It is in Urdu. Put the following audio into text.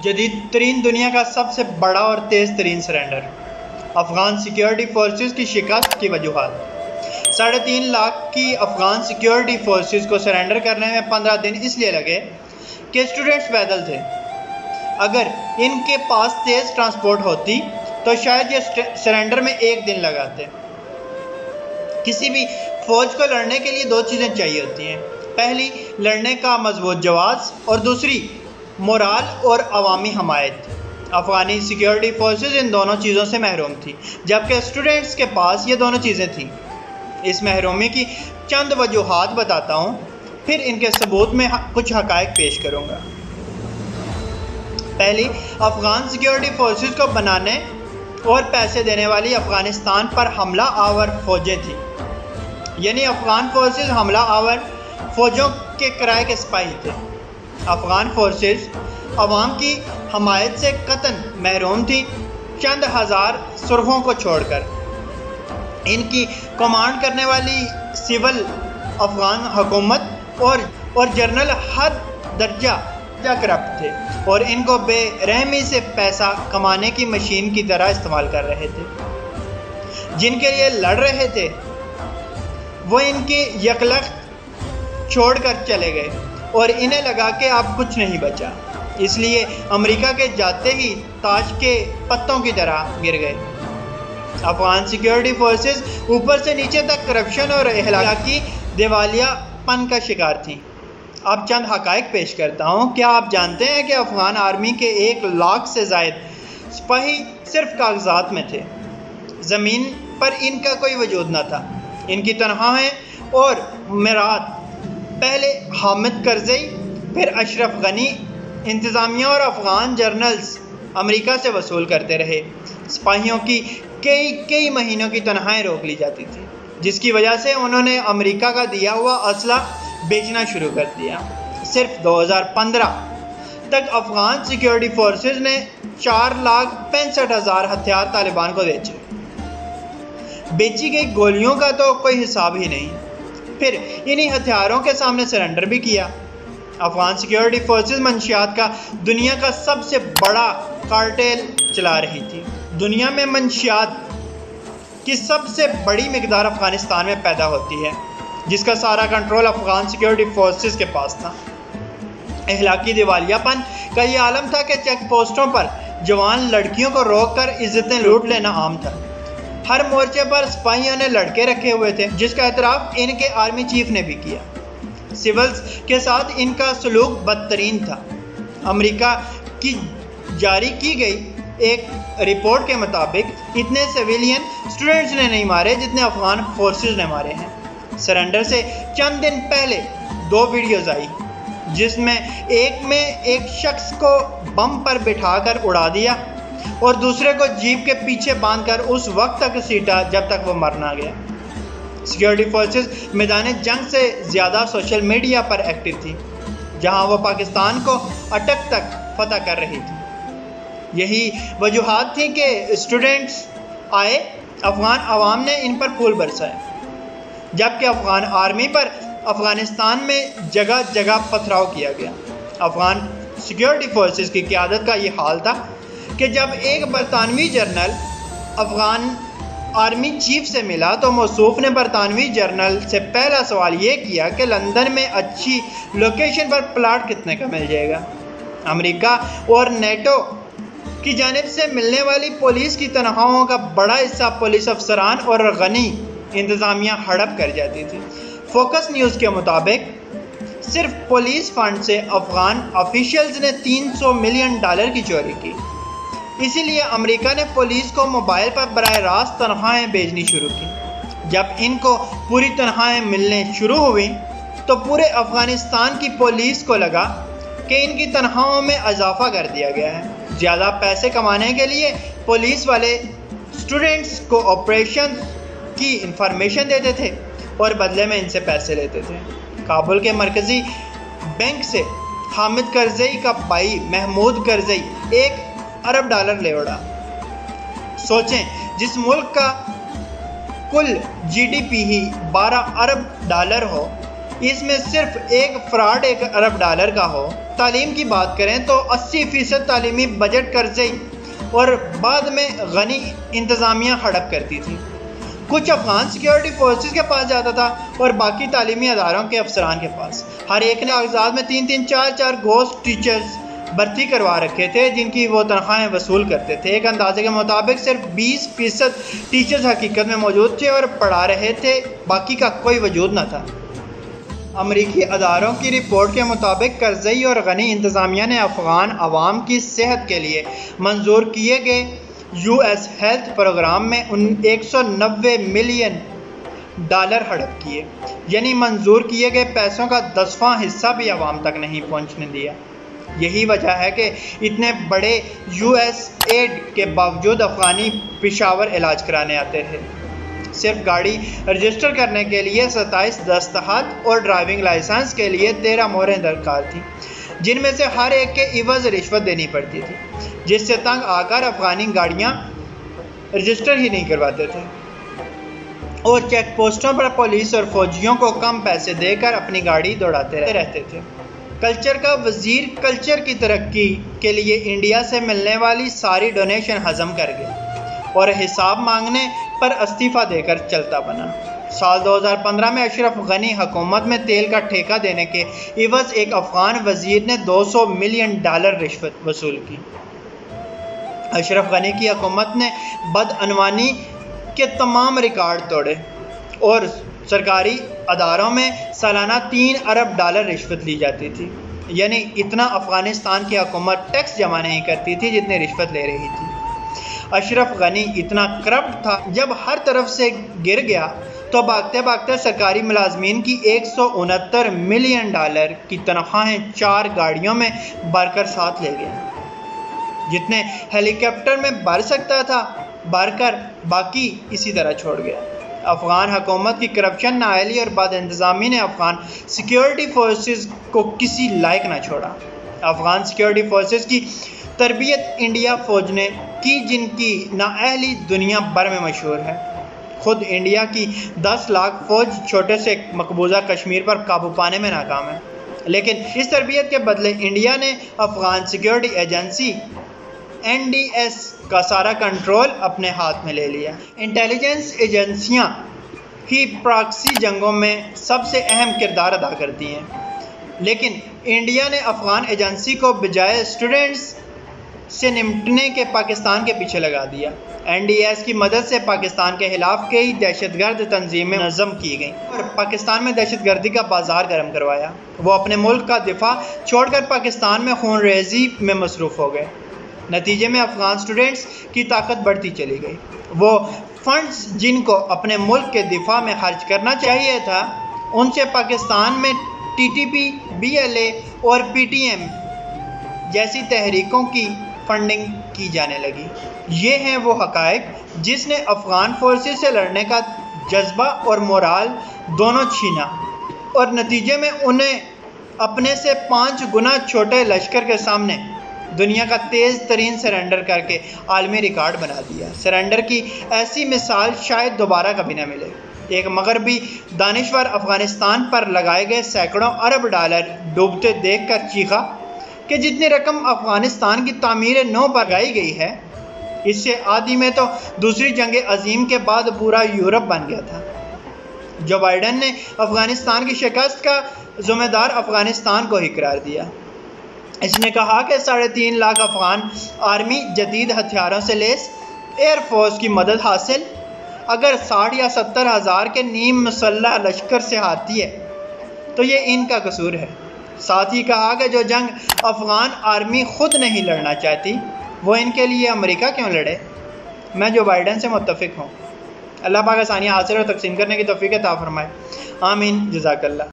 جدید ترین دنیا کا سب سے بڑا اور تیز ترین سرنڈر، افغان سیکیورٹی فورسز کی شکست کی وجوہات۔ 3.5 لاکھ کی افغان سیکیورٹی فورسز کو سرنڈر کرنے میں 15 دن اس لیے لگے کہ اسٹوڈنٹس پیدل تھے۔ اگر ان کے پاس تیز ٹرانسپورٹ ہوتی تو شاید یہ سرنڈر میں 1 دن لگاتے۔ کسی بھی فوج کو لڑنے کے لیے 2 چیزیں چاہیے ہوتی ہیں، پہلی لڑنے کا مضبوط جواز اور دوسری مورال اور عوامی حمایت۔ افغانی سیکیورٹی فورسز ان دونوں چیزوں سے محروم تھی، جبکہ اسٹوڈنٹس کے پاس یہ دونوں چیزیں تھیں۔ اس محرومی کی چند وجوہات بتاتا ہوں، پھر ان کے ثبوت میں کچھ حقائق پیش کروں گا۔ پہلی، افغان سیکیورٹی فورسز کو بنانے اور پیسے دینے والی افغانستان پر حملہ آور فوجیں تھیں، یعنی افغان فورسز حملہ آور فوجوں کے کرائے کے سپاہی تھے۔ افغان فورسز عوام کی حمایت سے قطعاً محروم تھیں، چند ہزار سرخوں کو چھوڑ کر۔ ان کی کمانڈ کرنے والی سول افغان حکومت اور جنرل ہر درجہ کرپٹ تھے اور ان کو بے رحمی سے پیسہ کمانے کی مشین کی طرح استعمال کر رہے تھے۔ جن کے لیے لڑ رہے تھے وہ ان کی یکلخت چھوڑ کر چلے گئے اور انہیں لگا کہ اب کچھ نہیں بچا، اس لیے امریکہ کے جاتے ہی تاش کے پتوں کی طرح گر گئے۔ افغان سیکیورٹی فورسز اوپر سے نیچے تک کرپشن اور اخلاقی دیوالیہ پن کا شکار تھیں۔ اب چند حقائق پیش کرتا ہوں۔ کیا آپ جانتے ہیں کہ افغان آرمی کے 1 لاکھ سے زائد سپاہی صرف کاغذات میں تھے؟ زمین پر ان کا کوئی وجود نہ تھا۔ ان کی تنخواہیں اور میرات پہلے حامد کرزئی، پھر اشرف غنی انتظامیہ اور افغان جنرلز امریکہ سے وصول کرتے رہے۔ سپاہیوں کی کئی مہینوں کی تنخواہیں روک لی جاتی تھی، جس کی وجہ سے انہوں نے امریکہ کا دیا ہوا اسلحہ بیچنا شروع کر دیا۔ صرف 2015 تک افغان سیکیورٹی فورسز نے 4,65,000 ہتھیار طالبان کو بیچے۔ بیچی گئی گولیوں کا تو کوئی حساب ہی نہیں۔ پھر انہی ہتھیاروں کے سامنے سرنڈر بھی کیا۔ افغان سیکیورٹی فورسز منشیات کا دنیا کا سب سے بڑا کارٹیل چلا رہی تھی۔ دنیا میں منشیات کی سب سے بڑی مقدار افغانستان میں پیدا ہوتی ہے، جس کا سارا کنٹرول افغان سیکیورٹی فورسز کے پاس تھا۔ اخلاقی دیوالیہ پن کا یہ عالم تھا کہ چیک پوسٹوں پر جوان لڑکیوں کو روک کر عزتیں لوٹ لینا عام تھا۔ ہر مورچے پر سپاہیوں نے لڑکے رکھے ہوئے تھے، جس کا اعتراف ان کے آرمی چیف نے بھی کیا۔ سولز کے ساتھ ان کا سلوک بدترین تھا۔ امریکہ کی جاری کی گئی ایک رپورٹ کے مطابق اتنے سویلین اسٹوڈنٹس نے نہیں مارے جتنے افغان فورسز نے مارے ہیں۔ سرنڈر سے چند دن پہلے 2 ویڈیوز آئی، جس میں ایک شخص کو بم پر بٹھا کر اڑا دیا اور دوسرے کو جیپ کے پیچھے باندھ کر اس وقت تک گھسیٹا جب تک وہ مر نہ گیا۔ سیکیورٹی فورسز میدان جنگ سے زیادہ سوشل میڈیا پر ایکٹیو تھی، جہاں وہ پاکستان کو اٹک تک فتح کر رہی تھی۔ یہی وجوہات تھیں کہ اسٹوڈنٹس آئے، افغان عوام نے ان پر پھول برسائے، جبکہ افغان آرمی پر افغانستان میں جگہ جگہ پتھراؤ کیا گیا۔ افغان سیکیورٹی فورسز کی قیادت کا یہ حال تھا کہ جب ایک برطانوی جنرل افغان آرمی چیف سے ملا تو موصوف نے برطانوی جنرل سے پہلا سوال یہ کیا کہ لندن میں اچھی لوکیشن پر پلاٹ کتنے کا مل جائے گا۔ امریکہ اور نیٹو کی جانب سے ملنے والی پولیس کی تنخواہوں کا بڑا حصہ پولیس افسران اور غنی انتظامیہ ہڑپ کر جاتی تھی۔ فوکس نیوز کے مطابق صرف پولیس فنڈ سے افغان آفیشلز نے $300 ملین کی چوری کی۔ اسی لیے امریکہ نے پولیس کو موبائل پر براہ راست تنخواہیں بھیجنی شروع کی۔ جب ان کو پوری تنخواہیں ملنے شروع ہوئیں تو پورے افغانستان کی پولیس کو لگا کہ ان کی تنخواہوں میں اضافہ کر دیا گیا ہے۔ زیادہ پیسے کمانے کے لیے پولیس والے اسٹوڈنٹس کو آپریشن کی انفارمیشن دیتے تھے اور بدلے میں ان سے پیسے لیتے تھے۔ کابل کے مرکزی بینک سے حامد کرزئی کا بھائی محمود کرزئی $1 ارب لے اڑا۔ سوچیں، جس ملک کا کل GDP ہی $12 ارب ہو، اس میں صرف ایک فراڈ $1 ارب کا ہو۔ تعلیم کی بات کریں تو 80% تعلیمی بجٹ قرضے اور بعد میں غنی انتظامیہ ہڑپ کرتی تھی۔ کچھ افغان سیکیورٹی فورسز کے پاس جاتا تھا اور باقی تعلیمی اداروں کے افسران کے پاس۔ ہر ایک نے کاغذات میں 3-3 4-4 گھوسٹ ٹیچرز بھرتی کروا رکھے تھے جن کی وہ تنخواہیں وصول کرتے تھے۔ ایک اندازے کے مطابق صرف 20% ٹیچرز حقیقت میں موجود تھے اور پڑھا رہے تھے، باقی کا کوئی وجود نہ تھا۔ امریکی اداروں کی رپورٹ کے مطابق کرزئی اور غنی انتظامیہ نے افغان عوام کی صحت کے لیے منظور کیے گئے US ہیلتھ پروگرام میں $190 ملین ہڑپ کیے، یعنی منظور کیے گئے پیسوں کا 10واں حصہ بھی عوام تک نہیں پہنچنے دیا۔ یہی وجہ ہے کہ اتنے بڑے US ایڈ کے باوجود افغانی پشاور علاج کرانے آتے رہے۔ صرف گاڑی رجسٹر کرنے کے لیے 27 دستخط اور ڈرائیونگ لائسنس کے لیے 13 مہریں درکار تھیں، جن میں سے ہر ایک کے عوض رشوت دینی پڑتی تھی، جس سے تنگ آ کر افغانی گاڑیاں رجسٹر ہی نہیں کرواتے تھے اور چیک پوسٹوں پر پولیس اور فوجیوں کو کم پیسے دے کر اپنی گاڑی دوڑاتے رہتے تھے۔ کلچر کا وزیر کلچر کی ترقی کے لیے انڈیا سے ملنے والی ساری ڈونیشن ہضم کر گیا اور حساب مانگنے پر استعفیٰ دے کر چلتا بنا۔ سال 2015 میں اشرف غنی حکومت میں تیل کا ٹھیکہ دینے کے عوض ایک افغان وزیر نے $200 ملین رشوت وصول کی۔ اشرف غنی کی حکومت نے بدعنوانی کے تمام ریکارڈ توڑے اور سرکاری اداروں میں سالانہ $3 ارب رشوت لی جاتی تھی، یعنی اتنا افغانستان کی حکومت ٹیکس جمع نہیں کرتی تھی جتنی رشوت لے رہی تھی۔ اشرف غنی اتنا کرپٹ تھا، جب ہر طرف سے گر گیا تو بھاگتے بھاگتے سرکاری ملازمین کی $169 ملین کی تنخواہیں 4 گاڑیوں میں بھر کر ساتھ لے گیا۔ جتنے ہیلی کاپٹر میں بھر سکتا تھا بھر کر باقی اسی طرح چھوڑ گیا۔ افغان حکومت کی کرپشن، نااہلی اور بد انتظامی نے افغان سیکیورٹی فورسز کو کسی لائق نہ چھوڑا۔ افغان سیکیورٹی فورسز کی تربیت انڈیا فوج نے کی، جن کی نااہلی دنیا بھر میں مشہور ہے۔ خود انڈیا کی 10 لاکھ فوج چھوٹے سے مقبوضہ کشمیر پر قابو پانے میں ناکام ہے، لیکن اس تربیت کے بدلے انڈیا نے افغان سیکیورٹی ایجنسی NDS کا سارا کنٹرول اپنے ہاتھ میں لے لیا۔ انٹیلیجنس ایجنسیاں ہی پراکسی جنگوں میں سب سے اہم کردار ادا کرتی ہیں، لیکن انڈیا نے افغان ایجنسی کو بجائے اسٹوڈنٹس سے نمٹنے کے پاکستان کے پیچھے لگا دیا۔ NDS کی مدد سے پاکستان کے خلاف کئی دہشت گرد تنظیمیں منظم کی گئیں اور پاکستان میں دہشت گردی کا بازار گرم کروایا۔ وہ اپنے ملک کا دفاع چھوڑ کر پاکستان میں خون ریزی میں مصروف ہو گئے۔ نتیجے میں افغان اسٹوڈنٹس کی طاقت بڑھتی چلی گئی۔ وہ فنڈز جن کو اپنے ملک کے دفاع میں خرچ کرنا چاہیے تھا، ان سے پاکستان میں TTP، BLA اور PTM جیسی تحریکوں کی فنڈنگ کی جانے لگی۔ یہ ہیں وہ حقائق جس نے افغان فورسز سے لڑنے کا جذبہ اور مورال دونوں چھینا اور نتیجے میں انہیں اپنے سے 5 گنا چھوٹے لشکر کے سامنے دنیا کا تیز ترین سرنڈر کر کے عالمی ریکارڈ بنا دیا۔ سرنڈر کی ایسی مثال شاید دوبارہ کبھی نہ ملے۔ ایک مغربی دانشور افغانستان پر لگائے گئے سینکڑوں ارب ڈالر ڈوبتے دیکھ کر چیخا کہ جتنی رقم افغانستان کی تعمیر نو پر لگائی گئی ہے، اس سے آدھی میں تو دوسری جنگ عظیم کے بعد پورا یورپ بن گیا تھا۔ جو بائیڈن نے افغانستان کی شکست کا ذمہ دار افغانستان کو ہی قرار دیا۔ اس نے کہا کہ 3.5 لاکھ افغان آرمی جدید ہتھیاروں سے لیس، ایئر فورس کی مدد حاصل، اگر 60 یا 70 ہزار کے نیم مسلح لشکر سے ہارتی ہے تو یہ ان کا قصور ہے۔ ساتھ ہی کہا کہ جو جنگ افغان آرمی خود نہیں لڑنا چاہتی، وہ ان کے لیے امریکہ کیوں لڑے۔ میں جو بائیڈن سے متفق ہوں۔ اللہ پاک آسانیاں حاصل اور تقسیم کرنے کی توفیق عطا فرمائے، آمین، جزاک اللہ۔